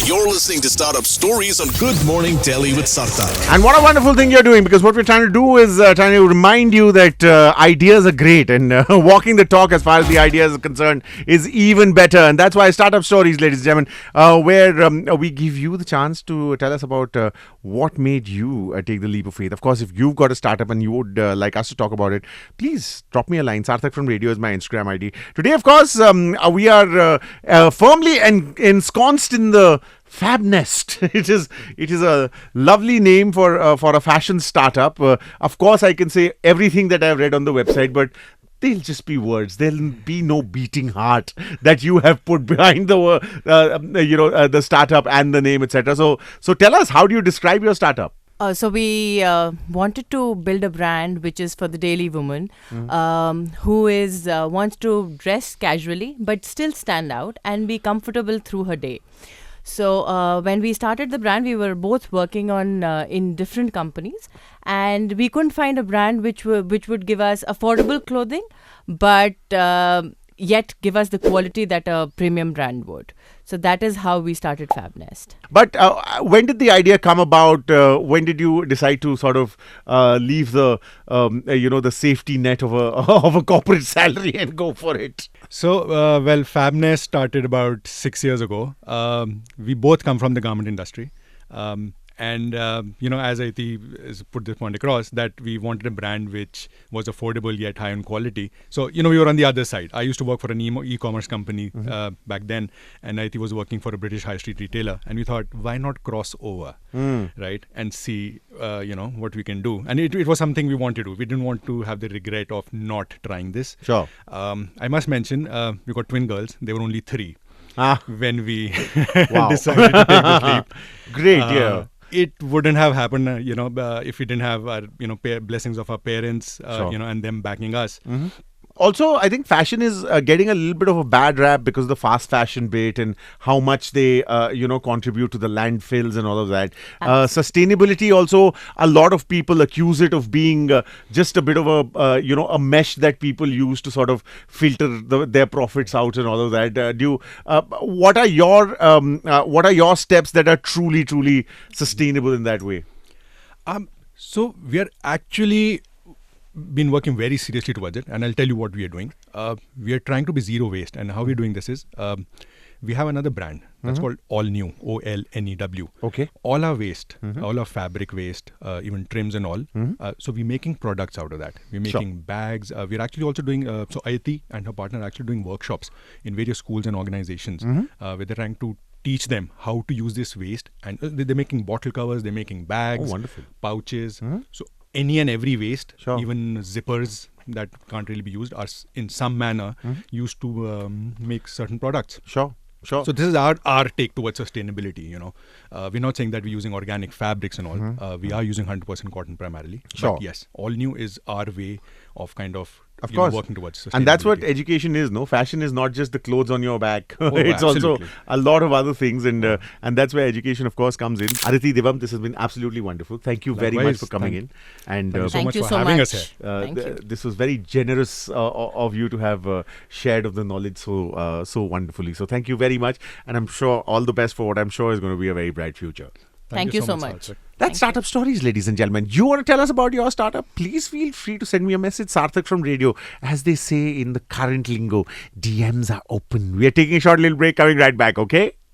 You're listening to Startup Stories on Good Morning Delhi with Sarthak. And what a wonderful thing you're doing, because what we're trying to do is trying to remind you that ideas are great, and walking the talk as far as the ideas are concerned is even better. And that's why Startup Stories, ladies and gentlemen, where we give you the chance to tell us about what made you take the leap of faith. Of course, if you've got a startup and you would like us to talk about it, please drop me a line. Sarthak from Radio is my Instagram ID. Today, of course, we are firmly ensconced in the Fabnest. It is a lovely name for a fashion startup. Of course, I can say everything that I've read on the website, but they'll just be words. There'll be no beating heart that you have put behind the startup and the name, etc. So tell us, how do you describe your startup? So we wanted to build a brand which is for the daily woman, who is wants to dress casually but still stand out and be comfortable through her day. So when we started the brand, we were both working on in different companies, and we couldn't find a brand which would give us affordable clothing, but yet give us the quality that a premium brand would. So that is how we started Fabnest. But when did the idea come about? When did you decide to sort of leave the the safety net of a corporate salary and go for it? So, Fabnest started about 6 years ago. We both come from the garment industry. As Aditi has put this point across, that we wanted a brand which was affordable yet high on quality. So, we were on the other side. I used to work for an e-commerce company back then, and Aditi was working for a British high street retailer. And we thought, why not cross over, right, and see, what we can do. And it was something we wanted to do. We didn't want to have the regret of not trying this. Sure. I must mention, we got twin girls. They were only 3 when we Wow. decided to take the leap. Great, yeah. It wouldn't have happened, if we didn't have our, blessings of our parents, Sure. And them backing us. Also, I think fashion is getting a little bit of a bad rap because of the fast fashion bit and how much they, contribute to the landfills and all of that. Sustainability also, a lot of people accuse it of being just a bit of a mesh that people use to sort of filter their profits out and all of that. What are your steps that are truly, truly sustainable in that way? So we are actually been working very seriously towards it, and I'll tell you what we are doing. We are trying to be zero waste, and how we're doing this is we have another brand that's called All New, OLNEW. Okay. All our waste, all our fabric waste, even trims and all. So we're making products out of that. We're making bags. We're actually also doing, so Aditi and her partner are actually doing workshops in various schools and organizations where they're trying to teach them how to use this waste. And they're making bottle covers, they're making bags, pouches. So any and every waste, even zippers that can't really be used, are in some manner used to make certain products. Sure. So this is our take towards sustainability. We're not saying that we're using organic fabrics and all. We are using 100% cotton primarily. Sure. But yes, All New is our way of kind of course, working towards sustainability. And that's what education is, no? Fashion is not just the clothes on your back. It's absolutely. also a lot of other things, and that's where education, of course, comes in. Aditi Devam, this has been absolutely wonderful. Thank you very much for coming in. And thank you so Thank much you for so having much. us here. Thank you. This was very generous of you to have shared of the knowledge so wonderfully. So thank you very much, and I'm sure all the best for what I'm sure is going to be a very bright future. Thank you so much. Sarthak. That's Startup Stories, ladies and gentlemen. You want to tell us about your startup? Please feel free to send me a message. Sarthak from Radio. As they say in the current lingo, DMs are open. We are taking a short little break, coming right back, okay?